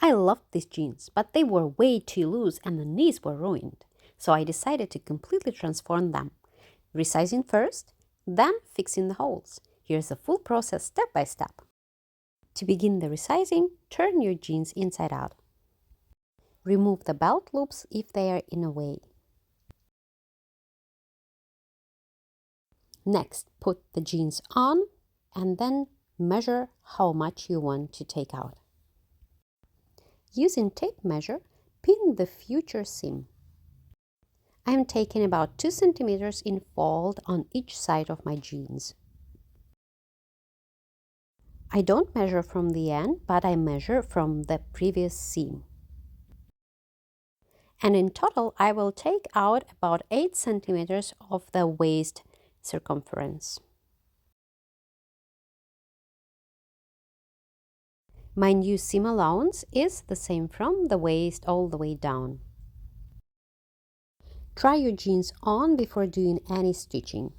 I loved these jeans, but they were way too loose and the knees were ruined. So I decided to completely transform them. Resizing first, then fixing the holes. Here's the full process step by step. To begin the resizing, turn your jeans inside out. Remove the belt loops if they are in a way. Next, put the jeans on and then measure how much you want to take out. Using tape measure, pin the future seam. I am taking about 2 centimeters in fold on each side of my jeans. I don't measure from the end, but I measure from the previous seam. And in total, I will take out about 8 centimeters of the waist circumference. My new seam allowance is the same from the waist all the way down. Try your jeans on before doing any stitching.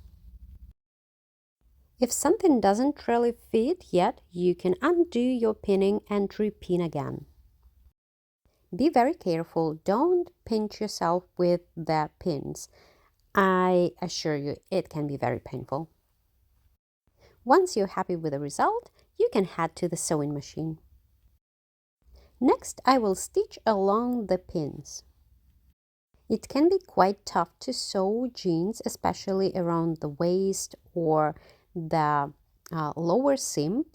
If something doesn't really fit yet, you can undo your pinning and re-pin again. Be very careful, don't pinch yourself with the pins. I assure you, it can be very painful. Once you're happy with the result, you can head to the sewing machine. Next, I will stitch along the pins. It can be quite tough to sew jeans, especially around the waist or the lower seam.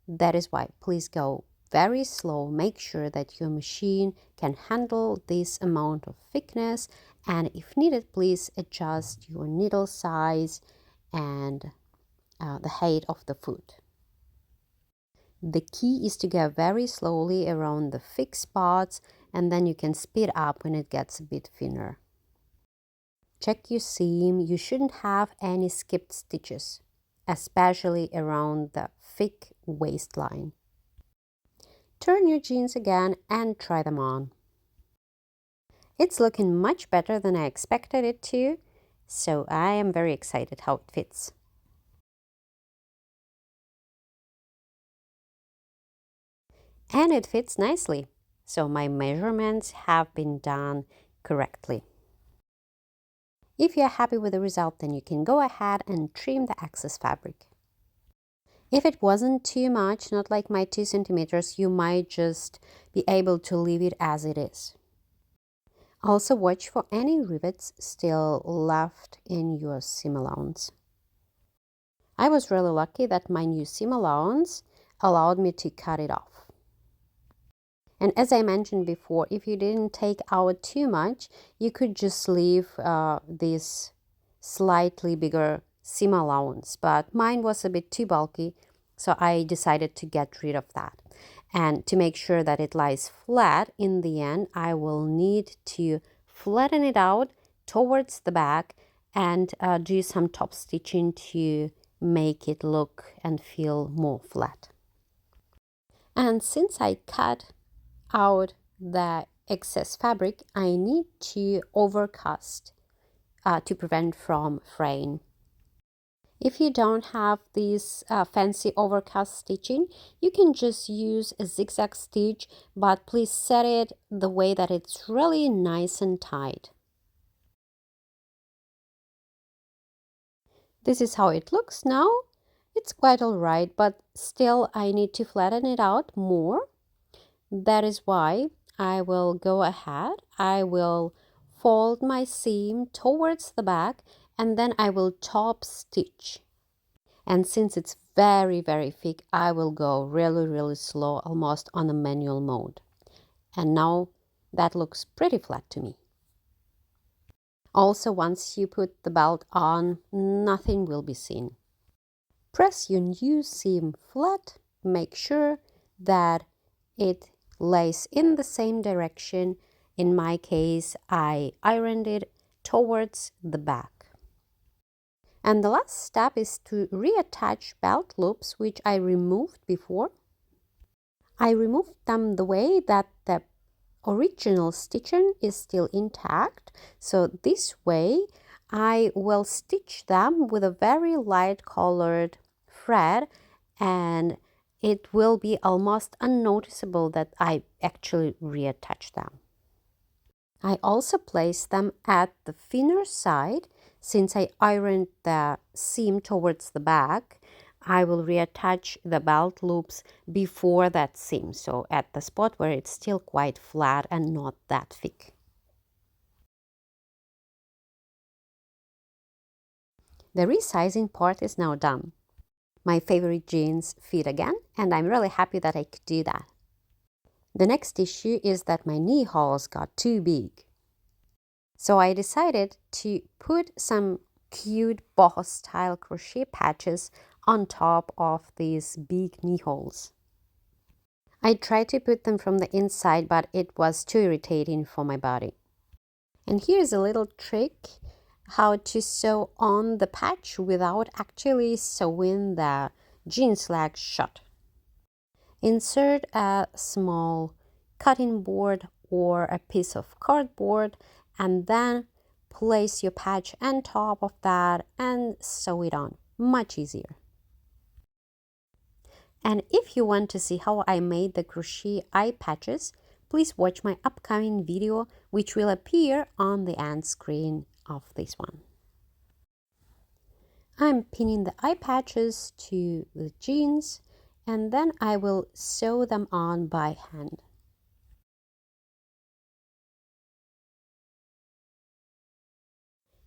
That is why please go very slow. Make sure that your machine can handle this amount of thickness, and if needed, please adjust your needle size and the height of the foot. The key is to go very slowly around the thick spots, and then you can speed up when it gets a bit thinner. Check your seam. You shouldn't have any skipped stitches, especially around the thick waistline. Turn your jeans again and try them on. It's looking much better than I expected it to, so I am very excited how it fits. And it fits nicely, so my measurements have been done correctly. If you're happy with the result, then you can go ahead and trim the excess fabric. If it wasn't too much, not like my 2 centimeters, you might just be able to leave it as it is. Also watch for any rivets still left in your seam allowance. I was really lucky that my new seam allowance allowed me to cut it off. And as I mentioned before, if you didn't take out too much, you could just leave this slightly bigger seam allowance, but mine was a bit too bulky, so I decided to get rid of that. And to make sure that it lies flat in the end, I will need to flatten it out towards the back and do some top stitching to make it look and feel more flat. And since I cut out the excess fabric, I need to overcast to prevent from fraying. If you don't have this fancy overcast stitching, you can just use a zigzag stitch, but please set it the way that it's really nice and tight. This is how it looks now. It's quite alright, but still I need to flatten it out more. That is why I will go ahead, I will fold my seam towards the back, and then I will top stitch. And since it's very thick, I will go really slow, almost on a manual mode. And now that looks pretty flat to me. Also, once you put the belt on, nothing will be seen. Press your new seam flat, make sure that it lays in the same direction. In my case, I ironed it towards the back. And the last step is to reattach belt loops, which I removed before. I removed them the way that the original stitching is still intact. So this way I will stitch them with a very light colored thread, and it will be almost unnoticeable that I actually reattach them. I also place them at the thinner side. Since I ironed the seam towards the back, I will reattach the belt loops before that seam, so at the spot where it's still quite flat and not that thick. The resizing part is now done. My favorite jeans fit again, and I'm really happy that I could do that. The next issue is that my knee holes got too big. So I decided to put some cute boho style crochet patches on top of these big knee holes. I tried to put them from the inside, but it was too irritating for my body. And here's a little trick how to sew on the patch without actually sewing the jeans leg shut. Insert a small cutting board or a piece of cardboard and then place your patch on top of that and sew it on. Much easier. And if you want to see how I made the crochet eye patches, please watch my upcoming video, which will appear on the end screen of this one. I'm pinning the eye patches to the jeans and then I will sew them on by hand.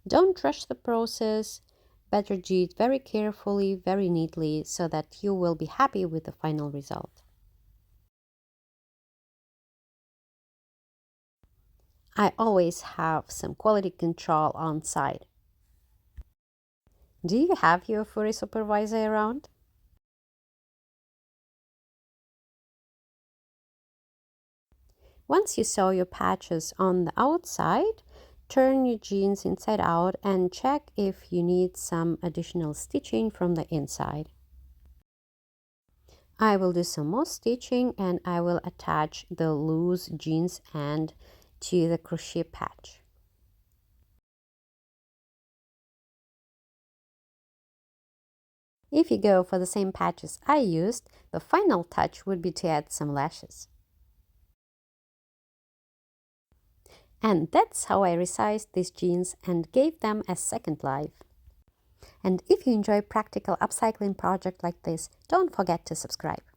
Don't rush the process, better do it very carefully, very neatly, so that you will be happy with the final result. I always have some quality control on site. Do you have your furry supervisor around? Once you sew your patches on the outside, turn your jeans inside out and check if you need some additional stitching from the inside. I will do some more stitching and I will attach the loose jeans end to the crochet patch. If you go for the same patches I used, the final touch would be to add some lashes. And that's how I resized these jeans and gave them a second life. And if you enjoy practical upcycling project like this, don't forget to subscribe.